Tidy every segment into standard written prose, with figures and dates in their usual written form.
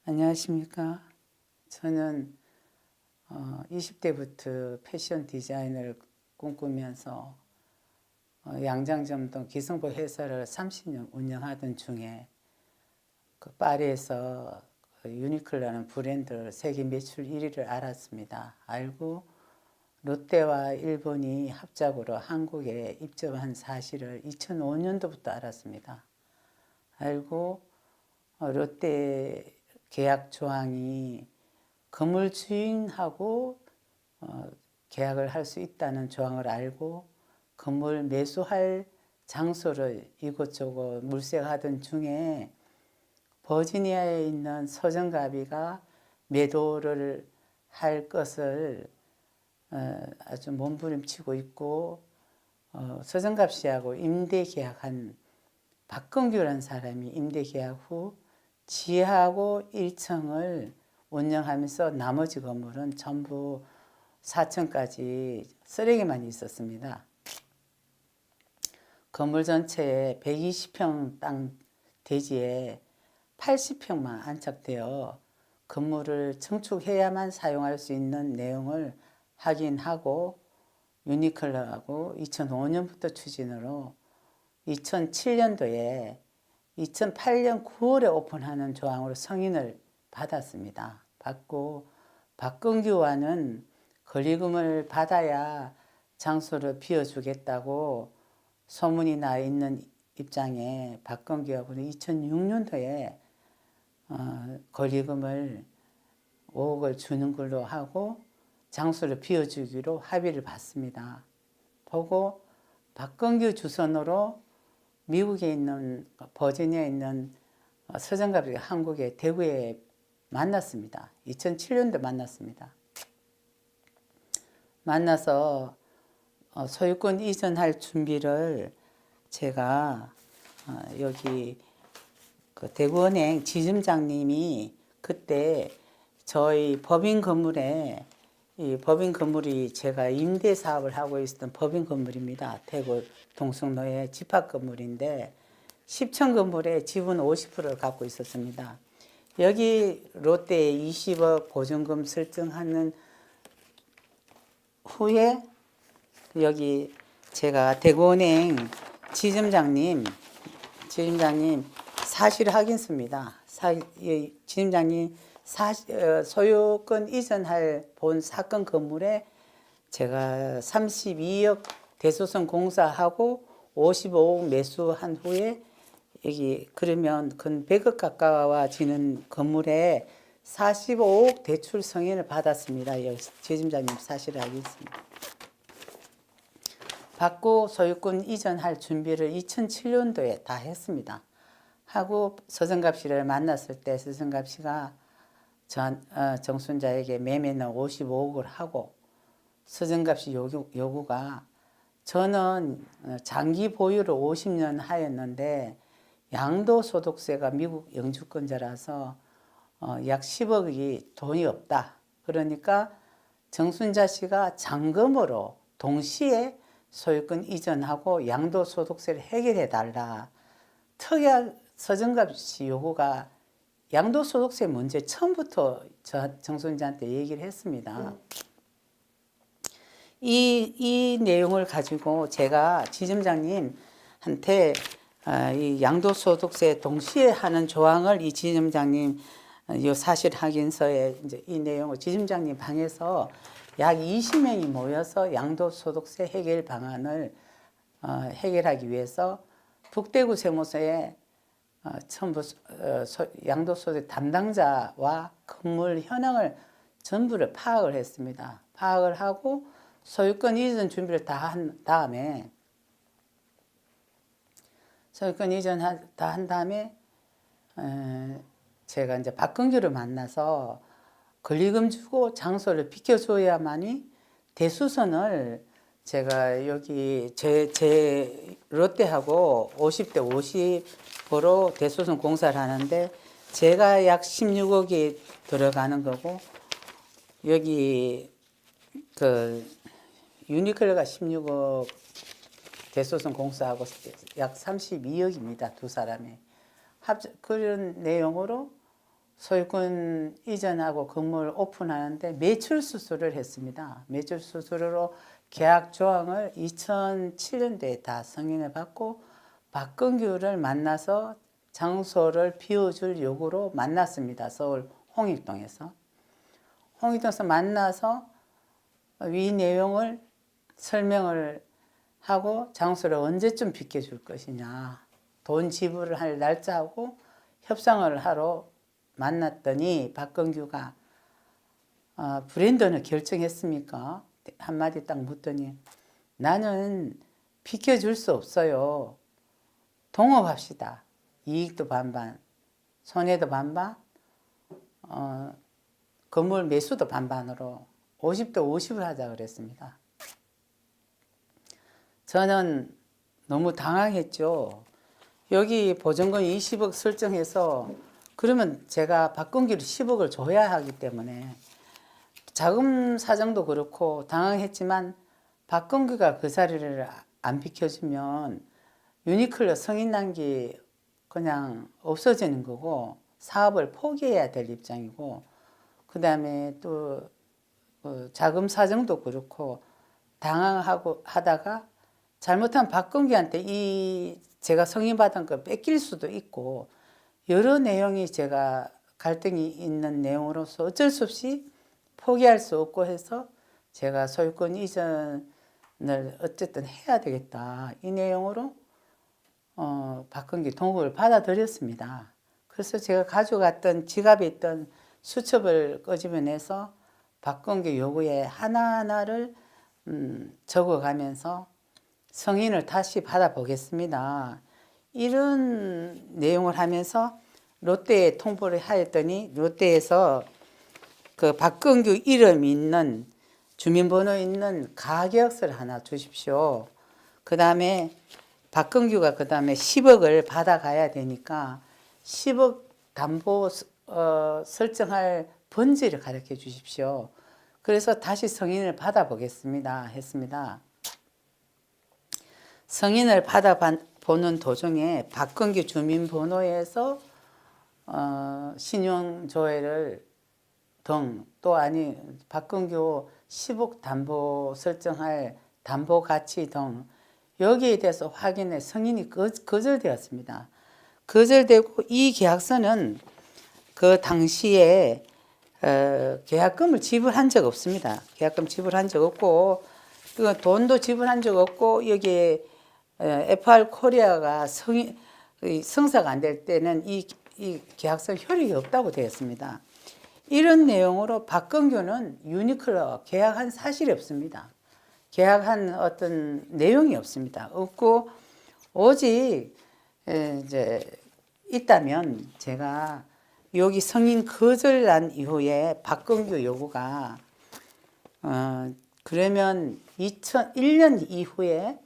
안녕하십니까. 저는 20대부터 패션 디자인을 꿈꾸면서 양장점동 기성복 회사를 30년 운영하던 중에 그 파리에서 그 유니클로라는 브랜드 세계 매출 1위를 알았습니다. 알고 롯데와 일본이 합작으로 한국에 입점한 사실을 2005년도부터 알았습니다. 알고 롯데 계약 조항이 건물 주인하고 계약을 할 수 있다는 조항을 알고 건물 매수할 장소를 이곳저곳 물색하던 중에 버지니아에 있는 서정가비가 매도를 할 것을 아주 몸부림치고 있고 서정갑 씨하고 임대 계약한 박건규라는 사람이 임대 계약 후 지하하고 1층을 운영하면서 나머지 건물은 전부 4층까지 쓰레기만 있었습니다. 건물 전체에 120평 땅 대지에 80평만 안착되어 건물을 증축해야만 사용할 수 있는 내용을 확인하고 유니클로하고 2005년부터 추진으로 2007년도에 2008년 9월에 오픈하는 조항으로 승인을 받았습니다. 받고 박건규와는 권리금을 받아야 장소를 비워주겠다고 소문이 나 있는 입장에 박건규하고는 2006년도에 권리금을 5억을 주는 걸로 하고 장소를 비워주기로 합의를 받습니다. 보고 박건규 주선으로 미국에 있는 버지니아에 있는 서정갑이 한국의 대구에 만났습니다. 2007년도에 만났습니다. 만나서 소유권 이전할 준비를 제가 여기 그 대구은행 지점장님이 그때 저희 법인 건물에 이 법인 건물이 제가 임대 사업을 하고 있었던 법인 건물입니다. 대구 동성로의 집합 건물인데 10층 건물에 지분 50%를 갖고 있었습니다. 여기 롯데에 20억 보증금 설정하는 후에 여기 제가 대구은행 지점장님 사실 확인서입니다. 지점장님 소유권 이전할 본 사건 건물에 제가 32억 대소선 공사하고 55억 매수한 후에 여기 그러면 근 100억 가까워지는 건물에 45억 대출 승인을 받았습니다. 여기 지점장님 사실을 알겠습니다. 받고 소유권 이전할 준비를 2007년도에 다 했습니다. 하고 서정갑 씨를 만났을 때 서정갑 씨가 정순자에게 매매는 55억을 하고 서정갑 씨 요구가 저는 장기 보유를 50년 하였는데 양도소득세가 미국 영주권자라서 약 10억이 돈이 없다. 그러니까 정순자 씨가 잔금으로 동시에 소유권 이전하고 양도소득세를 해결해 달라. 특이한 서정갑 씨 요구가 양도소득세 문제 처음부터 정순자한테 얘기를 했습니다. 이 내용을 가지고 제가 지점장님한테 이 양도소득세 동시에 하는 조항을 이 지점장님 이 사실 확인서에 이제 이 내용을 지점장님 방에서 약 20명이 모여서 양도소득세 해결 방안을 해결하기 위해서 북대구 세무서에 전부 양도소득 담당자와 건물 현황을 전부를 파악을 했습니다. 파악을 하고 소유권 이전 준비를 다 한 다음에 제가 이제 박건규를 만나서 권리금 주고 장소를 비켜줘야만이 대수선을 제가 여기 제 롯데하고 50대 50으로 대수선 공사를 하는데 제가 약 16억이 들어가는 거고 여기 그 유니클로가 16억 대소선 공사하고 약 32억입니다. 두 사람이. 그런 내용으로 소유권 이전하고 건물 오픈하는데 매출 수수를 했습니다. 매출 수수로 계약 조항을 2007년도에 다 승인을 받고 박근규를 만나서 장소를 비워줄 요구로 만났습니다. 서울 홍익동에서. 홍익동에서 만나서 이 내용을 설명을 하고 장소를 언제쯤 비켜줄 것이냐, 돈 지불을 할 날짜하고 협상을 하러 만났더니 박근규가 브랜드는 결정했습니까? 한마디 딱 묻더니 나는 비켜줄 수 없어요. 동업합시다. 이익도 반반, 손해도 반반, 건물 매수도 반반으로 50대 50을 하자 그랬습니다. 저는 너무 당황했죠. 여기 보증금 20억 설정해서 그러면 제가 박근규를 10억을 줘야 하기 때문에 자금 사정도 그렇고 당황했지만 박근규가 그 자리를 안 비켜주면 유니클로 승인 난 게 그냥 없어지는 거고 사업을 포기해야 될 입장이고 그 다음에 또 자금 사정도 그렇고 당황하고 하다가 잘못하면 박근규한테 이 제가 승인받은 거 뺏길 수도 있고 여러 내용이 제가 갈등이 있는 내용으로서 어쩔 수 없이 포기할 수 없고 해서 제가 소유권 이전을 어쨌든 해야 되겠다. 이 내용으로 박근규 동업을 받아들였습니다. 그래서 제가 가져갔던 지갑에 있던 수첩을 끄집어내서 박근규 요구에 하나하나를 적어가면서 승인을 다시 받아보겠습니다. 이런 내용을 하면서 롯데에 통보를 하였더니 롯데에서 그 박근규 이름 있는 주민번호 있는 가계약서를 하나 주십시오. 그 다음에 박근규가 그 다음에 10억을 받아가야 되니까 10억 담보 설정할 번지를 가르쳐 주십시오. 그래서 다시 승인을 받아보겠습니다. 했습니다. 승인을 받아보는 도중에 박근규 주민번호에서 신용조회를 등 또 아니 박근규 10억 담보 설정할 담보 가치 등 여기에 대해서 확인해 승인이 거절되었습니다. 거절되고 이 계약서는 그 당시에 계약금을 지불한 적 없습니다. 계약금 지불한 적 없고 그 돈도 지불한 적 없고 여기에 FR 코리아가 성사가 안 될 때는 이 계약서 효력이 없다고 되었습니다. 이런 내용으로 박근규는 유니클로 계약한 사실이 없습니다. 계약한 어떤 내용이 없습니다. 없고 오직 이제 있다면 제가 여기 승인 거절난 이후에 박근규 요구가 그러면 2001년 이후에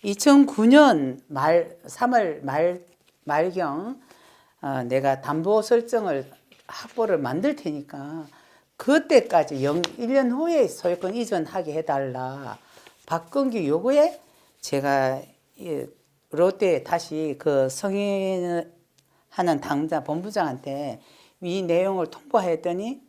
2009년 3월 말경 내가 담보 설정을 확보를 만들 테니까 그때까지 1년 후에 소유권 이전하게 해달라. 박근규 요구에 제가 롯데에 다시 그 승인하는 당자 본부장한테 이 내용을 통보했더니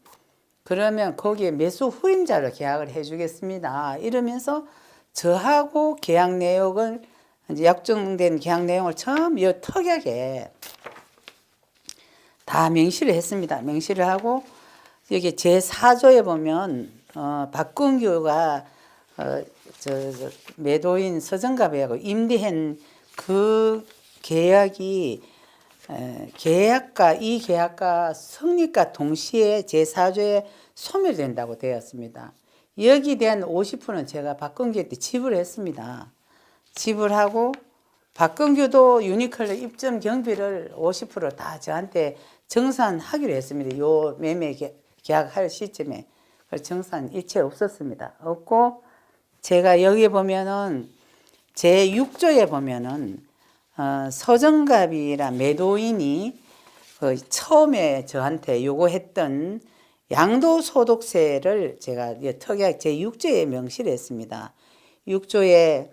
그러면 거기에 매수 후임자를 계약을 해주겠습니다. 이러면서 저하고 계약 내용을 이제 약정된 계약 내용을 처음 이 특이하게 다 명시를 했습니다. 명시를 하고 여기 제4조에 보면 박근규가 매도인 서정갑이하고 임대한 그 계약이 이 계약과 성립과 동시에 제4조에 소멸된다고 되었습니다. 여기에 대한 50%는 제가 박근규한테 지불했습니다. 지불하고 박근규도 유니클로 입점 경비를 50% 저한테 정산하기로 했습니다. 요 매매 계약할 시점에 정산 일체 없었습니다. 없고 제가 여기에 보면은 제6조에 보면은 서정갑이라 매도인이 처음에 저한테 요구했던 양도소득세를 제가 특이하게 제6조에 명시를 했습니다. 6조에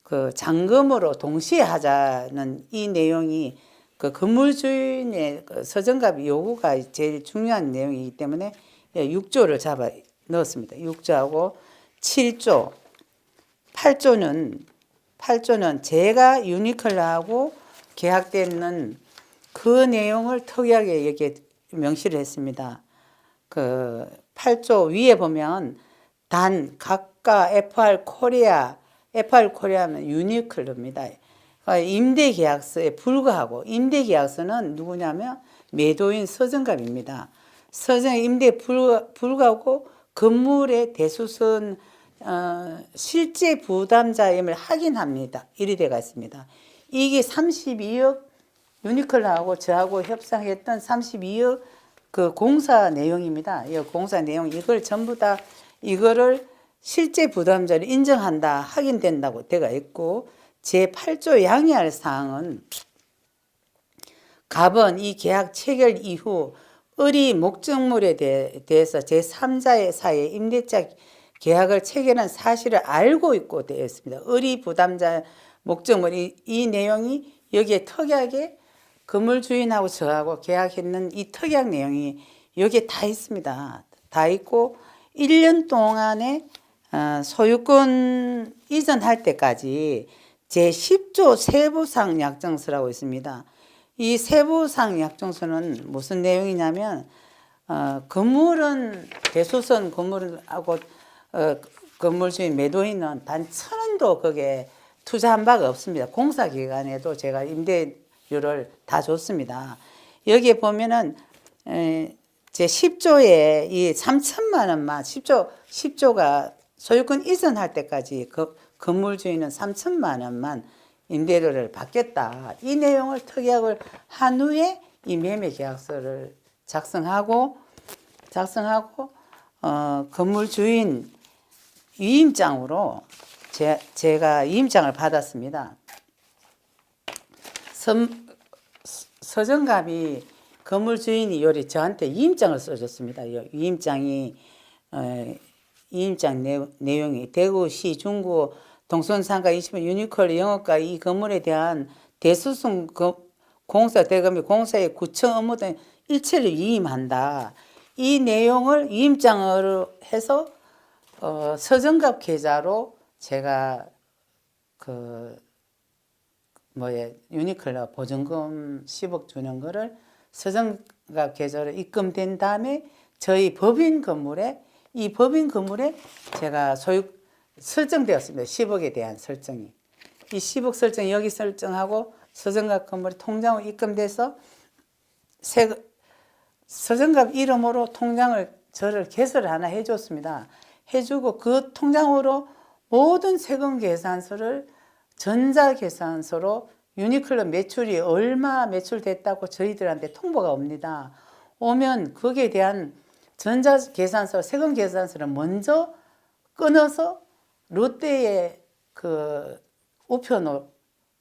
그 잔금으로 동시에 하자는 이 내용이 그 건물주인의 그 서정갑 요구가 제일 중요한 내용이기 때문에 6조를 잡아 넣었습니다. 6조하고 7조, 8조는 제가 유니클하고 계약되는 그 내용을 특이하게 여기에 명시를 했습니다. 그 8조 위에 보면 단 각각 FR 코리아는 유니클입니다. 임대계약서에 불과하고, 임대계약서는 누구냐면 매도인 서정갑입니다. 서정 임대에 불과하고 건물의 대수선 실제 부담자임을 확인합니다. 이리 돼가 있습니다. 이게 32억 유니클하고 저하고 협상했던 32억 그 공사 내용입니다. 이 공사 내용 이걸 전부 다 이거를 실제 부담자를 인정한다, 확인된다고 되어 있고, 제8조 양해할 사항은 갑은 이 계약 체결 이후 을이 목적물에 대해서 제3자의 사이에 임대차 계약을 체결한 사실을 알고 있고 되어 있습니다. 을이 부담자 목적물 이 내용이 여기에 특이하게 건물 주인하고 저하고 계약했는 이 특이한 내용이 여기에 다 있습니다. 다 있고 1년 동안에 소유권 이전할 때까지 제10조 세부상 약정서라고 있습니다. 이 세부상 약정서는 무슨 내용이냐면 건물은 대수선 건물하고 건물 주인 매도인은 단 1,000원도 거기에 투자한 바가 없습니다. 공사 기간에도 제가 임대료를 다 줬습니다. 여기에 보면은 제 10조에 이 3천만 원만 10조가 소유권 이전할 때까지 건물 주인은 3천만 원만 임대료를 받겠다. 이 내용을 특약을 한 후에 이 매매 계약서를 작성하고 건물 주인 위임장으로 제가 위임장을 받았습니다. 서정갑이 건물 주인이 요리 저한테 위임장을 써줬습니다. 위임장 내용이 대구시 중구 동선상가 20번 유니클 영업가 이 건물에 대한 대수송 공사 대금이 공사의 구청 업무 등 일체를 위임한다. 이 내용을 위임장으로 해서 서정갑 계좌로 제가 유니클로 보증금 10억 주는 거를 서정갑 계좌로 입금된 다음에 저희 법인 건물에 제가 설정되었습니다. 10억에 대한 설정이. 이 10억 설정 여기 설정하고 서정갑 건물에 통장으로 입금돼서 서정갑 이름으로 통장을 저를 개설을 하나 해줬습니다. 해주고 그 통장으로 모든 세금 계산서를 전자계산서로 유니클로 매출이 얼마 매출됐다고 저희들한테 통보가 옵니다. 오면 거기에 대한 전자계산서, 세금 계산서를 먼저 끊어서 롯데의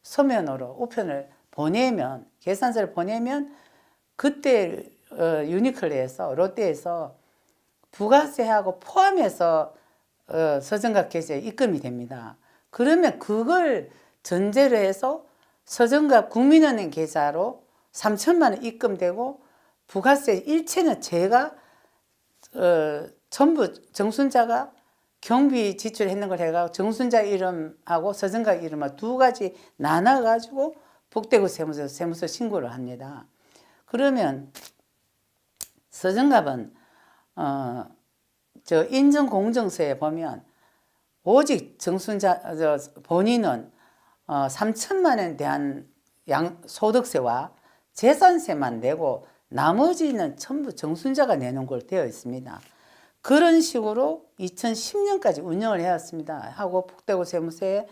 서면으로 우편을 보내면, 계산서를 보내면 그때 유니클에서 롯데에서 부가세하고 포함해서 서정갑 계좌에 입금이 됩니다. 그러면 그걸 전제로 해서 서정갑 국민은행 계좌로 3천만 원 입금되고 부가세 일체는 제가 전부 정순자가 경비 지출했는 걸 해가 정순자 이름하고 서정갑 이름을 두 가지 나눠가지고 북대구 세무서 신고를 합니다. 그러면 서정갑은 저 인증공증서에 보면 오직 본인은 3천만 원에 대한 소득세와 재산세만 내고 나머지는 전부 정순자가 내는 걸 되어 있습니다. 그런 식으로 2010년까지 운영을 해왔습니다. 하고 북대구 세무서에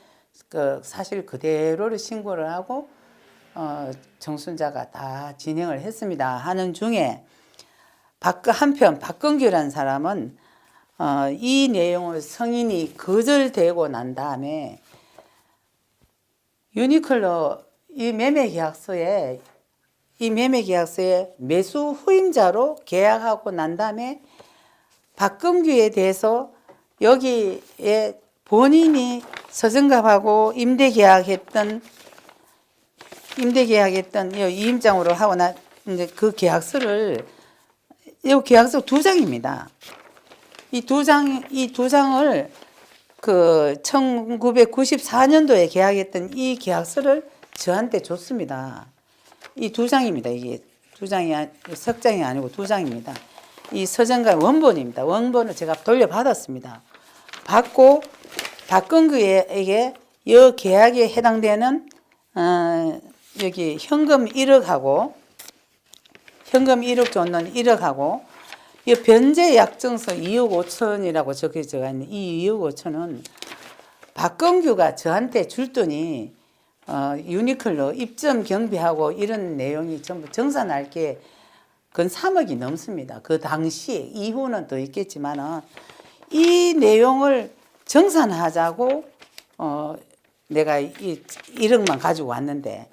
사실 그대로를 신고를 하고 정순자가 다 진행을 했습니다. 하는 중에 한편 박근규라는 사람은 이 내용을 성인이 거절되고 난 다음에 유니클로 이 매매계약서에 매수 후임자로 계약하고 난 다음에 박근규에 대해서 여기에 본인이 서정갑하고 임대계약했던 임대 계약했던 이 임장으로 하고 나 이제 그 계약서를 이 계약서 2장입니다. 이 두 장을 그 1994년도에 계약했던 이 계약서를 저한테 줬습니다. 이 2장입니다. 이게 2장이 석장이 아니고 2장입니다. 이 서정과 원본입니다. 원본을 제가 돌려받았습니다. 받고 박근규에게 이 계약에 해당되는 여기 현금 1억하고 현금 1억 줬는 1억하고 이 변제 약정서 2억 5천이라고 적혀져 있는 이 2억 5천은 박근규가 저한테 줄 돈이 유니클로 입점 경비하고 이런 내용이 전부 정산할 게 근 3억이 넘습니다. 그 당시에 이후는 더 있겠지만은 이 내용을 정산하자고 내가 이 1억만 가지고 왔는데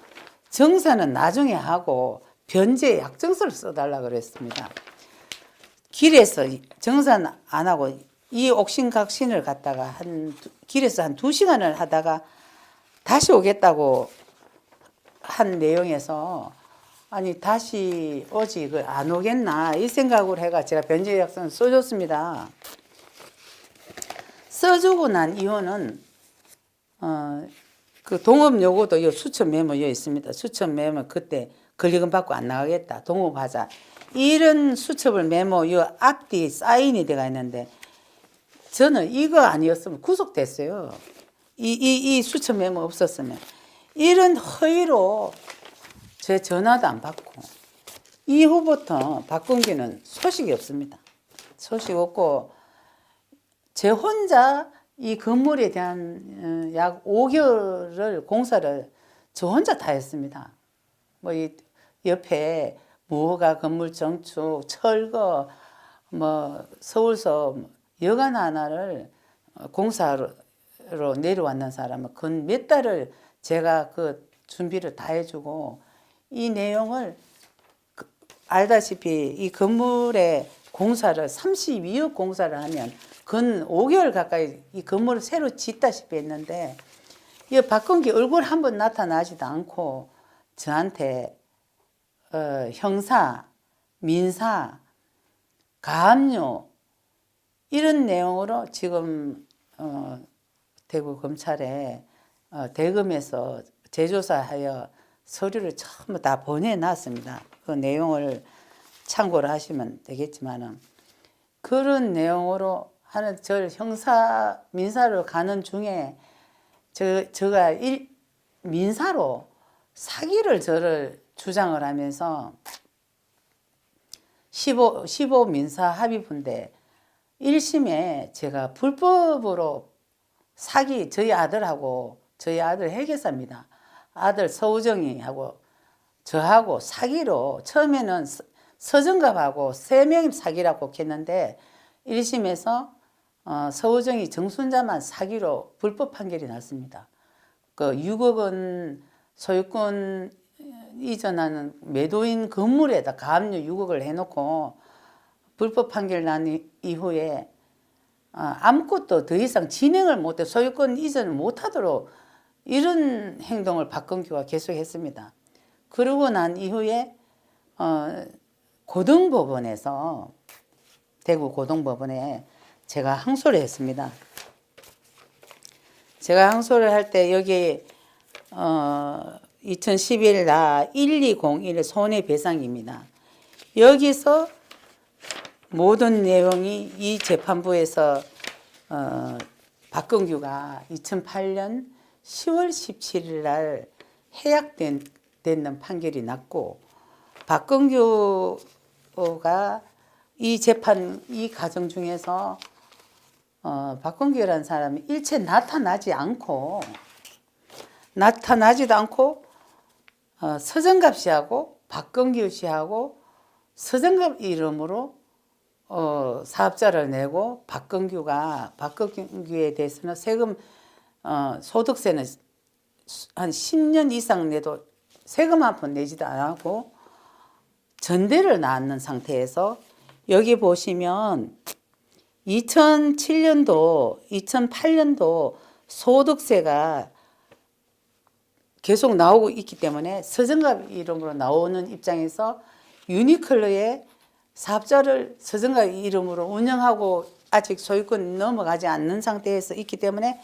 정산은 나중에 하고 변제 약정서를 써달라 그랬습니다. 길에서 정산 안 하고 이 옥신각신을 갖다가 길에서 한 2시간을 하다가 다시 오겠다고 한 내용에서 아니 다시 오지 안 오겠나 이 생각을 해가 제가 변제 약정을 써줬습니다. 써주고 난 이후는 그 동업 요구도 요 수첩 메모 여 있습니다. 수첩 메모 그때 권리금 받고 안 나가겠다 동업하자 이런 수첩을 메모 요 앞뒤 사인이 돼가 있는데 저는 이거 아니었으면 구속됐어요. 이 수첩 메모 없었으면 이런 허위로 제 전화도 안 받고 이후부터 박근규는 소식이 없습니다. 소식 없고 제 혼자 이 건물에 대한 약 5개월을 공사를 저 혼자 다 했습니다. 뭐 이 옆에 무허가 건물 정축, 철거, 뭐 서울서 여관 하나를 공사로 내려왔는 사람은 근 몇 달을 제가 그 준비를 다 해주고 이 내용을 알다시피 이 건물의 공사를 32억 공사를 하면 근 5개월 가까이 이 건물을 새로 짓다시피 했는데 이 박근규 얼굴 한번 나타나지도 않고 저한테 형사, 민사, 가압류 이런 내용으로 지금 대구 검찰에 대검에서 재조사하여 서류를 전부 다 보내놨습니다. 그 내용을 참고를 하시면 되겠지만은 그런 내용으로 하는 저 형사 민사로 가는 중에 제가 민사로 사기를 저를 주장을 하면서 15 민사 합의부인데 1심에 제가 불법으로 사기 저희 아들하고 저희 아들 회계사입니다. 아들 서우정이하고 저하고 사기로 처음에는 서정갑하고 3명이 사기라고 했는데 1심에서 서우정이 정순자만 사기로 불법 판결이 났습니다. 그 6억 원 소유권 이전하는 매도인 건물에다 가압류 6억을 해놓고 불법 판결 난 이후에 아무것도 더 이상 진행을 못해 소유권 이전을 못하도록 이런 행동을 박근규가 계속했습니다. 그러고 난 이후에 고등법원에서 대구 고등법원에 제가 항소를 했습니다. 제가 항소를 할 때 여기 2011 나 1201 손해배상입니다. 여기서 모든 내용이 이 재판부에서 박근규가 2008년 10월 17일 날 해약되는 판결이 났고 박근규가 이 재판 이 과정 중에서 박근규라는 사람이 일체 나타나지도 않고 서정갑 씨하고 박근규 씨하고 서정갑 이름으로 사업자를 내고 박근규에 대해서는 세금 소득세는 한 10년 이상 내도 세금 한 푼 내지도 않고 전대를 낳는 상태에서 여기 보시면 2007년도 2008년도 소득세가 계속 나오고 있기 때문에 서정갑 이름으로 나오는 입장에서 유니클로의 사업자를 서정갑 이름으로 운영하고 아직 소유권 넘어가지 않는 상태에서 있기 때문에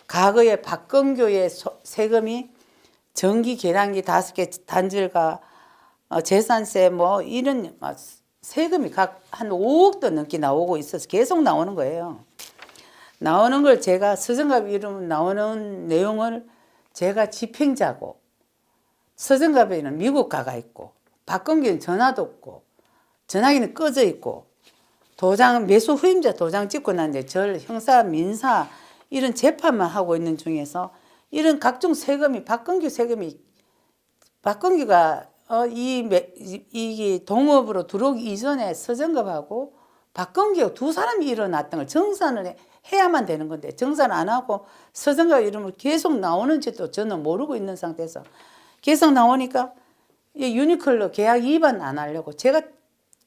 과거에 박건교의 세금이 전기 계량기 5개 단절과 재산세 뭐 이런 세금이 각 한 5억도 넘게 나오고 있어서 계속 나오는 거예요. 나오는 걸 제가 서정갑 이름 나오는 내용을 제가 집행자고 서정갑에는 미국 가가 있고 박건규는 전화도 없고 전화기는 꺼져 있고 도장 매수 후임자 도장 찍고 난 이제 절 형사 민사 이런 재판만 하고 있는 중에서 이런 각종 세금이 박건규 세금이 박건규가 이 동업으로 들어오기 이전에 서정갑하고 박건규 두 사람이 일어났던 걸 정산을 해야만 되는 건데 정산 안 하고 서정갑 이름을 계속 나오는지도 저는 모르고 있는 상태에서 계속 나오니까 유니클로 계약 위반 안 하려고 제가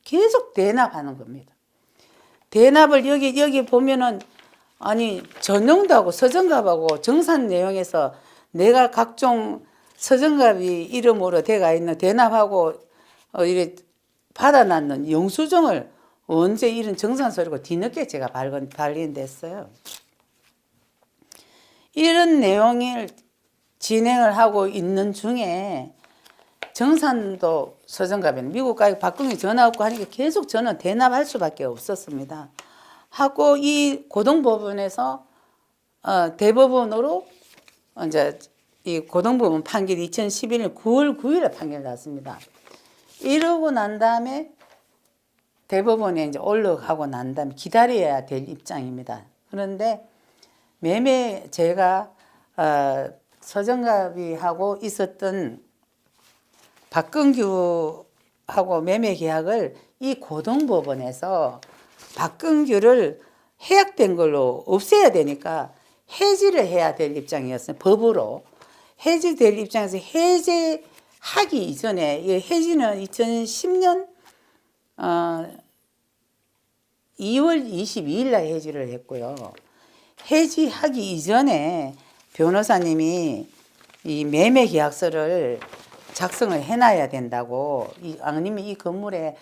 계속 대납하는 겁니다. 대납을 여기 보면은 아니 전용도 하고 서정갑하고 정산 내용에서 내가 각종 서정갑이 이름으로 돼가 있는 대납하고 이래 받아놨는 영수증을 언제 이런 정산서류고 뒤늦게 제가 발견됐어요. 이런 내용을 진행을 하고 있는 중에 정산도 서정갑에는 미국 가 박근혜 전화 없고 하니까 계속 저는 대납할 수밖에 없었습니다. 하고 이 고등법원에서 대법원으로 이제 이 고등법원 판결이 2011년 9월 9일에 판결이 났습니다. 이러고 난 다음에 대법원에 이제 올라가고 난 다음에 기다려야 될 입장입니다. 그런데 매매 제가 서정갑이 하고 있었던 박건규하고 매매 계약을 이 고등법원에서 박건규를 해약된 걸로 없애야 되니까 해지를 해야 될 입장이었어요. 법으로. 해지될 입장에서 해제하기 이전에 이 해지는 2010년 2월 22일 날 해지를 했고요. 해지하기 이전에 변호사님이 이 매매 계약서를 작성을 해놔야 된다고 이 앙님이 이 건물에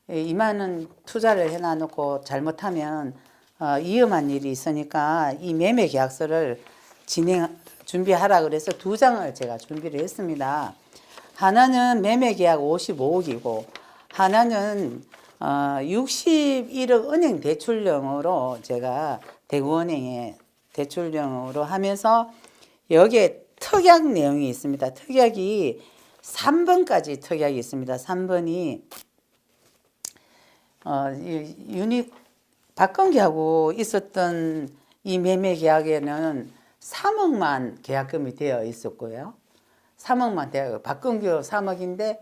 이만한 투자를 해놔놓고 잘못하면 위험한 일이 있으니까 이 매매 계약서를 준비하라 그래서 2장을 제가 준비를 했습니다. 하나는 매매 계약 55억이고 하나는 61억 은행 대출령으로 제가 대구은행에 대출령으로 하면서 여기에 특약 내용이 있습니다. 특약이 3번까지 특약이 있습니다. 3번이 박건규하고 있었던 이 매매 계약에는 3억만 계약금이 되어 있었고요. 3억만 되어 박건규 3억인데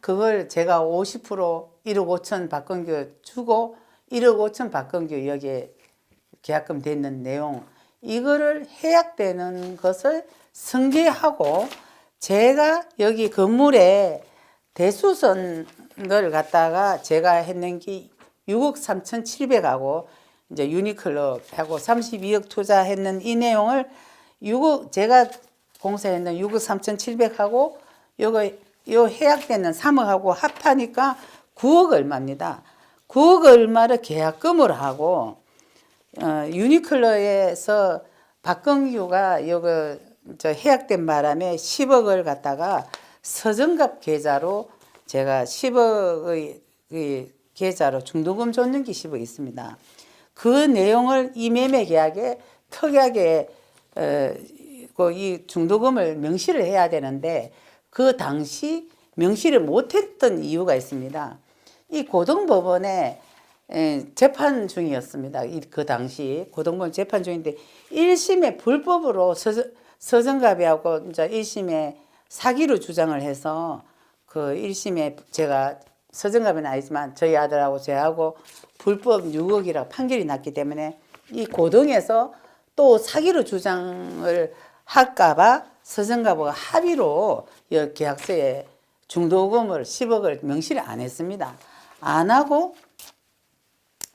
그걸 제가 50% 1억 5천 박건규 주고 1억 5천 박건규 여기에 계약금 되는 내용 이거를 해약되는 것을 승계하고 제가 여기 건물에 대수선을 갖다가 제가 했는 게 6억 3,700하고 이제 유니클로하고 32억 투자했는 이 내용을 6억 제가 공사했는 6억 3,700하고 요 해약되는 3억하고 합하니까 9억 얼마입니다. 9억 얼마를 계약금으로 하고 유니클로에서 박건규가 요거 해약된 바람에 10억을 갖다가 서정갑 계좌로 제가 10억의 계좌로 중도금 줬는 게 10억 있습니다. 그 내용을 이 매매 계약에 특약에 이 중도금을 명시를 해야 되는데 그 당시 명시를 못했던 이유가 있습니다. 이 고등법원에 재판 중이었습니다. 그 당시 고등법원 재판 중인데 1심에 불법으로 서정갑이하고 이제 1심에 사기로 주장을 해서 그 1심에 제가 서정갑은 아니지만 저희 아들하고 저하고 불법 6억이라고 판결이 났기 때문에 이 고등에서 또 사기로 주장을 할까봐 서정갑과 합의로 이 계약서에 중도금을 10억을 명시를 안 했습니다. 안 하고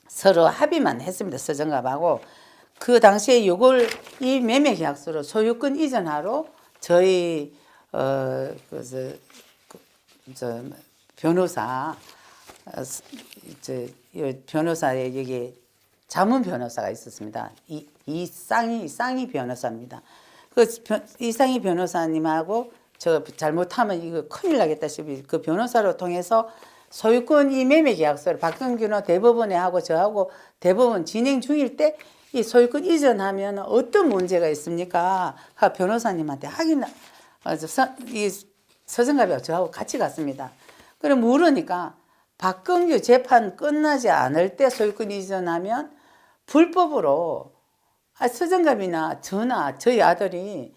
서로 합의만 했습니다. 서정갑하고 그 당시에 이걸 이 매매 계약서로 소유권 이전하러 저희 그, 저 변호사 변호사에 여기 자문 변호사가 있었습니다. 이쌍희 변호사입니다. 이쌍희 변호사님하고 저 잘못하면 이거 큰일 나겠다시피 그 변호사로 통해서 소유권 이 매매 계약서를 박근규는 대법원에 하고 저하고 대법원 진행 중일 때 이 소유권 이전하면 어떤 문제가 있습니까? 변호사님한테 확인 이 서정갑이하고 저하고 같이 갔습니다. 그럼 물으니까 박근규 재판 끝나지 않을 때 소유권 이전하면 불법으로 서정갑이나 저나 저희 아들이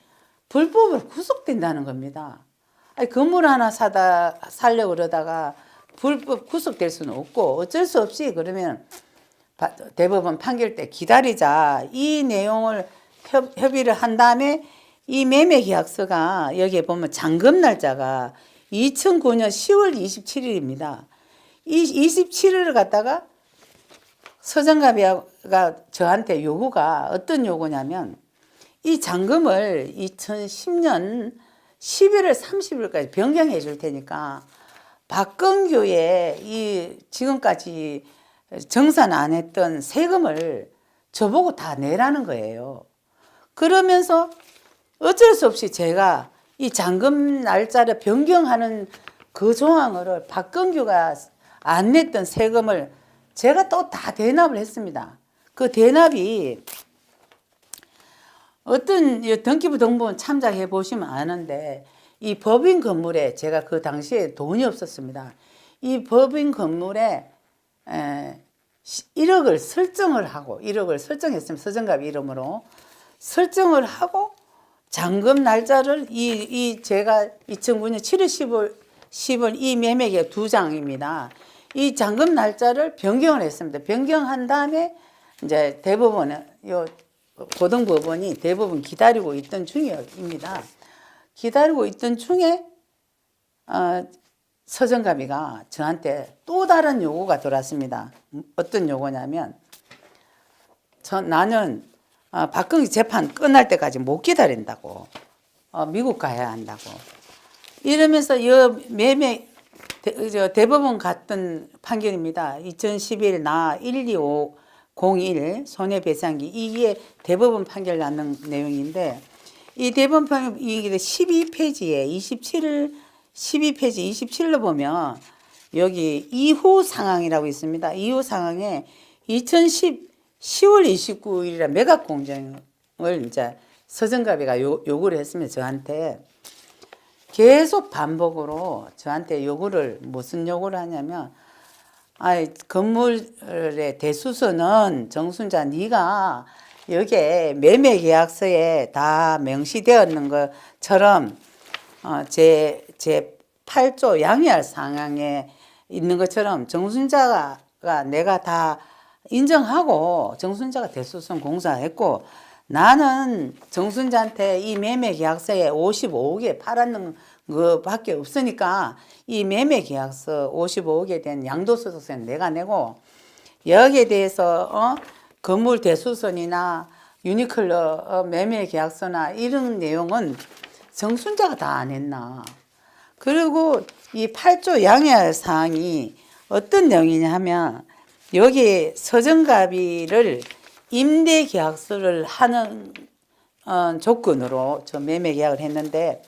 불법으로 구속된다는 겁니다. 건물 하나 살려고 그러다가 불법 구속될 수는 없고 어쩔 수 없이 그러면 대법원 판결 때 기다리자. 이 내용을 협의를 한 다음에 이 매매 계약서가 여기에 보면 잔금 날짜가 2009년 10월 27일입니다. 이 27일을 갖다가 서정갑이가 저한테 요구가 어떤 요구냐면 이 잔금을 2010년 11월 30일까지 변경해 줄 테니까 박근규의 이 지금까지 정산 안 했던 세금을 저보고 다 내라는 거예요. 그러면서 어쩔 수 없이 제가 이 잔금 날짜를 변경하는 그 조항을 박근규가 안 냈던 세금을 제가 또 다 대납을 했습니다. 그 대납이 어떤 등기부 등본 참작해 보시면 아는데 이 법인 건물에 제가 그 당시에 돈이 없었습니다. 이 법인 건물에 1억을 설정을 하고 1억을 설정했으면 서정갑 이름으로 설정을 하고 잔금 날짜를 제가 2009년 7월 10월 이 매매계약 2장입니다. 이 잔금 날짜를 변경을 했습니다. 변경한 다음에 이제 대법원에 고등법원이 대법원 기다리고 있던 중입니다. 기다리고 있던 중에 서정갑이가 저한테 또 다른 요구가 들어왔습니다. 어떤 요구냐면 나는 박근기 재판 끝날 때까지 못 기다린다고 미국 가야 한다고 이러면서 매매 대법원 갔던 판결입니다. 2011 나 12501 손해배상기 이게 대법원 판결 나는 내용인데 이 대법원 판결 이게 12페이지에 12페이지 27로 보면 여기 이후 상황이라고 있습니다. 이후 상황에 2010 10월 29일이라 매각 공정을 이제 서정갑이가 요구를 했습니다. 저한테 계속 반복으로 저한테 무슨 요구를 하냐면 건물의 대수서는 정순자 네가 여기에 매매 계약서에 다 명시되었는 것처럼 제 8조 양해할 상황에 있는 것처럼 정순자가 내가 다 인정하고 정순자가 대수선 공사했고 나는 정순자한테 이 매매 계약서에 55억에 팔았는 것밖에 없으니까 이 매매 계약서 55억에 대한 양도소득세는 내가 내고 여기에 대해서 건물 대수선이나 유니클로 매매 계약서나 이런 내용은 정순자가 다 안 했나. 그리고 이 8조 양해할 사항이 어떤 내용이냐 하면 여기 서정갑이를 임대 계약서를 하는 조건으로 저 매매 계약을 했는데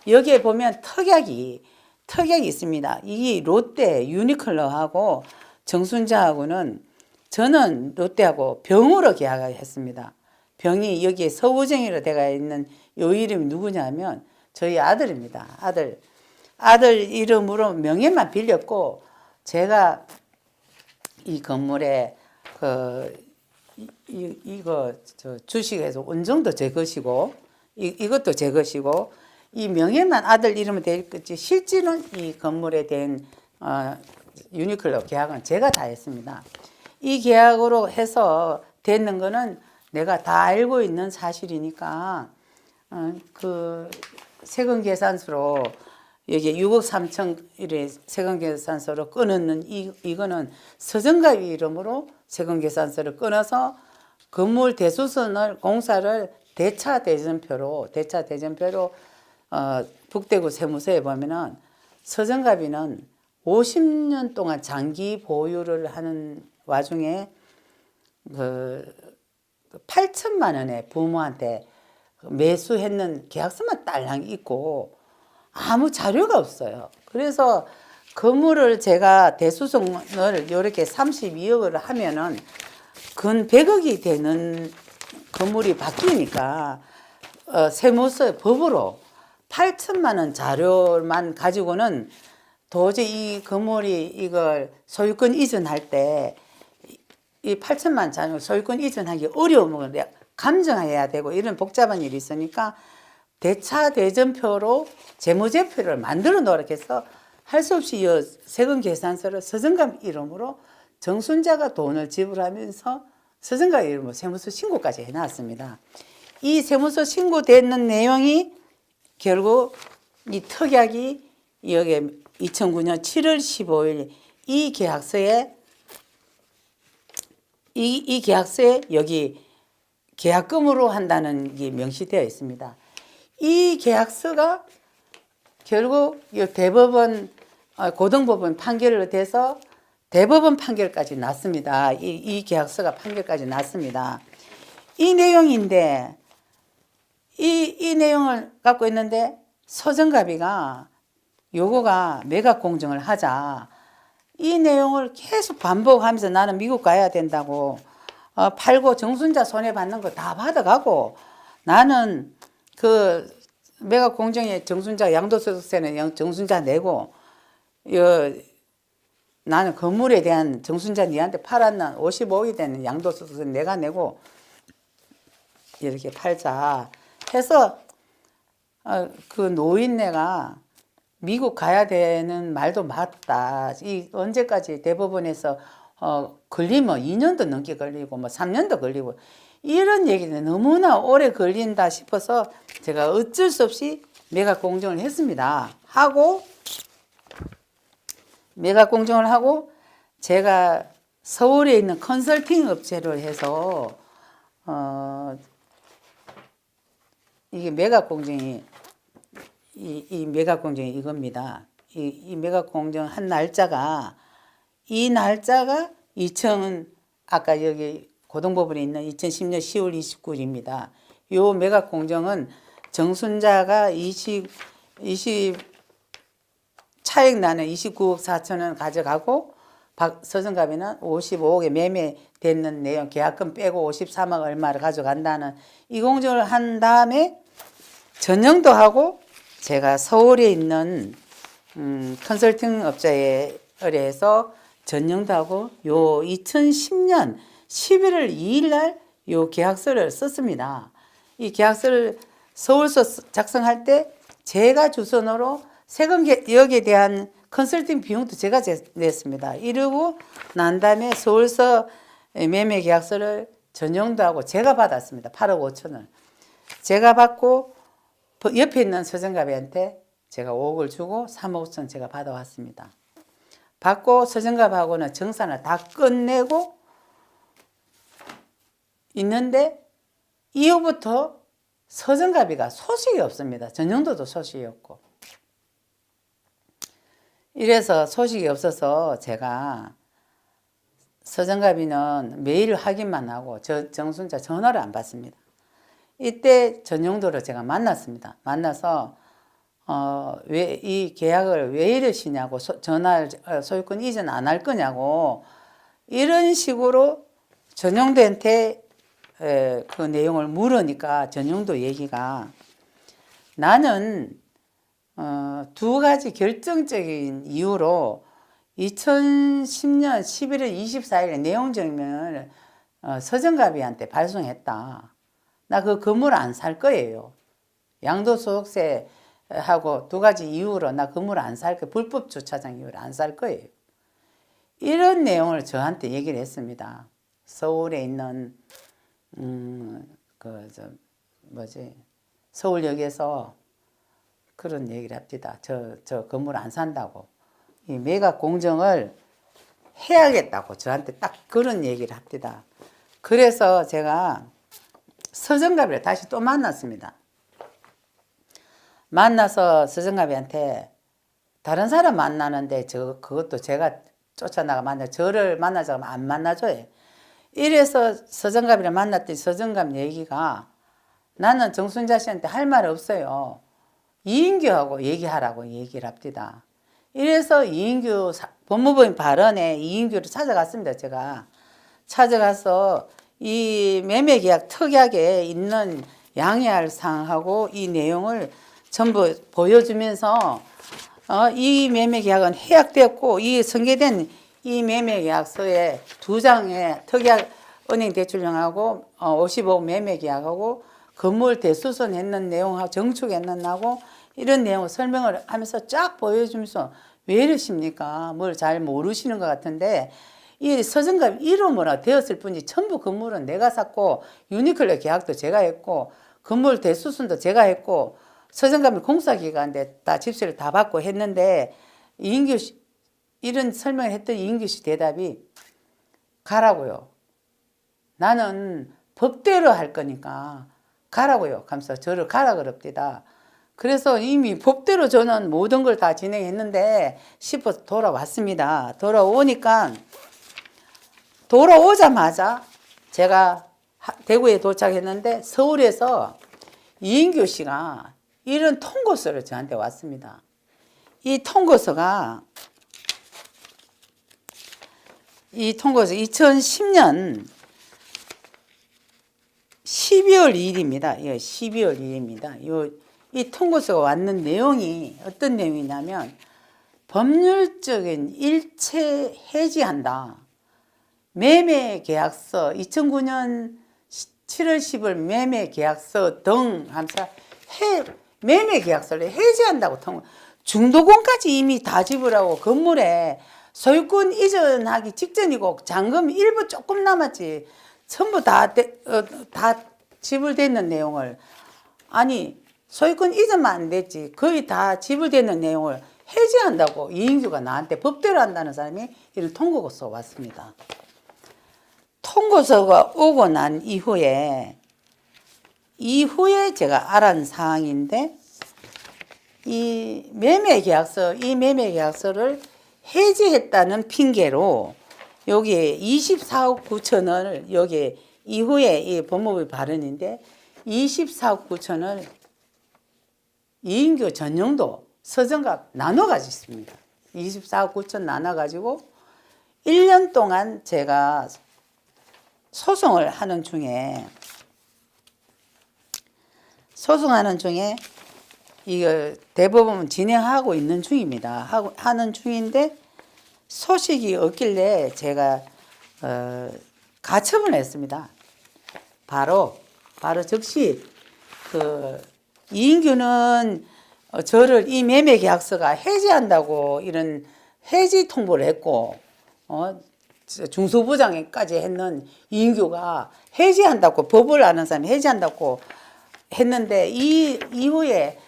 여기에 보면 특약이 있습니다. 이 롯데 유니클로하고 정순자하고는 저는 롯데하고 병으로 계약을 했습니다. 병이 여기에 서우정이로 되어 있는 요 이름이 누구냐면 저희 아들입니다. 아들 이름으로 명예만 빌렸고 제가 이 건물에 이거 주식에서 원정도 제 것이고 이것도 제 것이고 이 명예만 아들 이름으로 되어 있겠지 실질은 이 건물에 대한 유니클로 계약은 제가 다 했습니다. 이 계약으로 해서 되는 거는 내가 다 알고 있는 사실이니까 그 세금 계산서로 여기 6억 3천 이래 세금 계산서로 끊는 이거는 서정갑 이름으로 세금 계산서를 끊어서 건물 대수선을 공사를 대차 대전표로 북대구 세무서에 보면은 서정갑이는 50년 동안 장기 보유를 하는 와중에 그 8천만 원에 부모한테 매수했는 계약서만 딸랑 있고 아무 자료가 없어요. 그래서 건물을 제가 대수성을 이렇게 32억을 하면은 근 100억이 되는 건물이 바뀌니까 세무서 법으로 8천만 원 자료만 가지고는 도저히 이 건물이 이걸 소유권 이전할 때 이 8천만 자료 소유권 이전하기 어려움을 감정해야 되고 이런 복잡한 일이 있으니까 대차 대전표로 재무제표를 만들어 놓으라 해서 할 수 없이 이 세금 계산서를 서정갑 이름으로 정순자가 돈을 지불하면서 서정갑 이름으로 세무서 신고까지 해놨습니다. 이 세무서 신고되는 내용이 결국 이 특약이 여기 2009년 7월 15일 이 계약서에 이 계약서에 여기 계약금으로 한다는 게 명시되어 있습니다. 이 계약서가 결국 대법원 고등법원 판결을 돼서 대법원 판결까지 났습니다. 이 계약서가 판결까지 났습니다. 이 내용인데 이 내용을 갖고 있는데 서정갑이가 요거가 매각 공정을 하자 이 내용을 계속 반복하면서 나는 미국 가야 된다고 팔고 정순자 손해받는 거 다 받아가고 나는 그 매각 공정에 정순자 양도소득세는 정순자 내고 나는 건물에 대한 정순자 니한테 팔았는 55억이 되는 양도소득세 내가 내고 이렇게 팔자 해서 그 노인네가 미국 가야 되는 말도 맞다. 이 언제까지 대법원에서 걸리면 2년도 넘게 걸리고 뭐 3년도 걸리고 이런 얘기는 너무나 오래 걸린다 싶어서 제가 어쩔 수 없이 매각 공정을 했습니다. 매각 공정을 하고 제가 서울에 있는 컨설팅 업체를 해서 이게 매각 공정이 이 매각 공정이 이겁니다. 이 매각 공정 한 날짜가 이 날짜가 아까 여기 고등법원에 있는 2010년 10월 29일입니다. 요 매각 공정은 정순자가 20 차익 나는 29억 4천 원 가져가고 서정갑이는 55억에 매매되는 내용 계약금 빼고 53억 얼마를 가져간다는 이 공정을 한 다음에 전형도 하고 제가 서울에 있는 컨설팅 업자에 의뢰해서 전형도 하고 요 2010년 11월 2일 날 요 계약서를 썼습니다. 이 계약서를 서울서 작성할 때 제가 주선으로 세금 여기에 대한 컨설팅 비용도 제가 냈습니다. 이러고 난 다음에 서울서 매매 계약서를 전형도 하고 제가 받았습니다. 8억 5천을. 제가 받고 옆에 있는 서정갑이한테 제가 5억을 주고 3억 5천 제가 받아왔습니다. 받고 서정갑하고는 정산을 다 끝내고 있는데 이후부터 서정갑이가 소식이 없습니다. 전형도도 소식이 없고. 이래서 소식이 없어서 제가 서정갑이는 매일 확인만 하고 정순자 전화를 안 받습니다. 이때 전용도를 제가 만났습니다. 만나서 왜 이 계약을 왜 이러시냐고 소유권 이전 안 할 거냐고 이런 식으로 전용도한테 그 내용을 물으니까 전용도 얘기가 나는 두 가지 결정적인 이유로 2010년 11월 24일에 내용 증명을 서정갑이한테 발송했다. 나 그 건물 안 살 거예요. 양도소득세하고 두 가지 이유로 나 건물 안 살 거예요. 불법 주차장 이유로 안 살 거예요. 이런 내용을 저한테 얘기를 했습니다. 서울에 있는 서울역에서 그런 얘기를 합니다. 저 건물 안 산다고. 이 매각 공정을 해야겠다고 저한테 딱 그런 얘기를 합니다. 그래서 제가 서정갑을 다시 또 만났습니다. 만나서 서정갑이한테 다른 사람 만나는데 그것도 제가 쫓아나가 저를 만나자고 하면 안 만나줘요. 이래서 서정갑이를 만났더니 서정갑 얘기가 나는 정순자 씨한테 할 말 없어요. 이인규하고 얘기하라고 얘기를 합니다. 이래서 이인규 법무부인 발언에 이인규를 찾아갔습니다. 제가 찾아가서 이 매매계약 특약에 있는 양해할 사항하고 이 내용을 전부 보여주면서 이 매매계약은 해약되었고 이 성계된 이 매매계약서에 2장의 특약 은행대출령하고 55억 매매계약하고 건물 대수선했는 내용하고 정축했는 하고 이런 내용을 설명을 하면서 쫙 보여주면서 왜 이러십니까? 뭘 잘 모르시는 것 같은데 이 서정갑 이름으로 되었을 뿐이지 전부 건물은 내가 샀고 유니클로 계약도 제가 했고 건물 대수선도 제가 했고 서정갑이 공사기간인데 다 집세를 다 받고 했는데 이인규 씨 이런 설명을 했더니 이인규 씨 대답이 가라고요. 나는 법대로 할 거니까 가라고요. 하면서 저를 가라 그럽니다. 그래서 이미 법대로 저는 모든 걸 다 진행했는데 싶어서 돌아왔습니다. 돌아오자마자 제가 대구에 도착했는데 서울에서 이인규 씨가 이런 통고서를 저한테 왔습니다. 이 통고서 2010년 12월 2일입니다. 12월 2일입니다. 이 통고서가 왔는 내용이 어떤 내용이냐면 법률적인 일체 해지한다. 매매계약서 2009년 7월 10일 매매계약서 등 하면서 매매계약서를 해지한다고 중도금까지 이미 다 지불하고 건물에 소유권 이전하기 직전이고 잔금 일부 조금 남았지 전부 다 지불되는 내용을 아니 소유권 이전만 안 됐지 거의 다 지불되는 내용을 해지한다고 이인규가 나한테 법대로 한다는 사람이 이런 통고서 왔습니다. 통고서가 오고 난 이후에 제가 알은 사항인데 이 매매계약서를 해지했다는 핑계로 여기에 24억 9천을 여기 이후에 이 법무부 발언인데 24억 9천을 이인규 전용도 서정갑 나눠 가졌습니다. 24억 9천 나눠 가지고 1년 동안 제가 소송을 하는 중에 이거 대법원 진행하고 있는 중입니다. 하는 중인데 소식이 없길래 제가 가처분을 했습니다. 바로 즉시 이인규는 저를 이 매매계약서가 해지한다고 이런 해지 통보를 했고 중소부장까지 했는 이인규가 해지한다고 법을 아는 사람이 해지한다고 했는데 이 이후에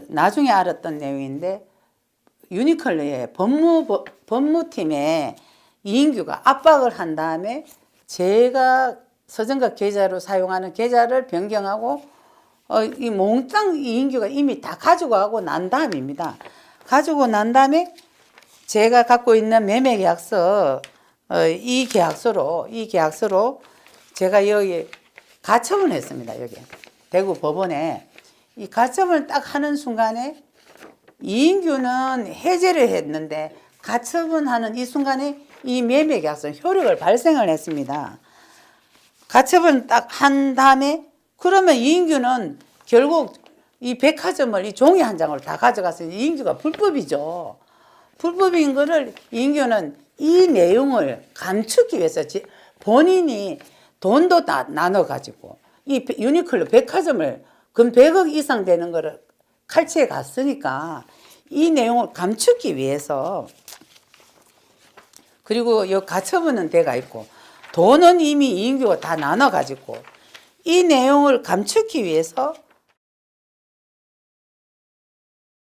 나중에 알았던 내용인데 유니클로의 법무팀에 이인규가 압박을 한 다음에 제가 서정갑 계좌로 사용하는 계좌를 변경하고 이 몽땅 이인규가 이미 다 가지고 가고 난 다음입니다. 가지고 난 다음에 제가 갖고 있는 매매계약서 이 계약서로 제가 여기 가처분을 했습니다. 여기 대구 법원에 이 가처분을 딱 하는 순간에 이인규는 해제를 했는데 가처분하는 이 순간에 이 매매계약서 효력을 발생을 했습니다. 가처분 딱 한 다음에 그러면 이인규는 결국 이 백화점을 이 종이 한 장을 다 가져갔으니 이인규가 불법이죠. 불법인 거를 이인규는 이 내용을 감추기 위해서 본인이 돈도 다 나눠가지고 이 유니클로 백화점을 금 100억 이상 되는 거를 칼치해 갔으니까 이 내용을 감추기 위해서 그리고 이 가처분은 돼가 있고 돈은 이미 이인규가 다 나눠가지고 이 내용을 감추기 위해서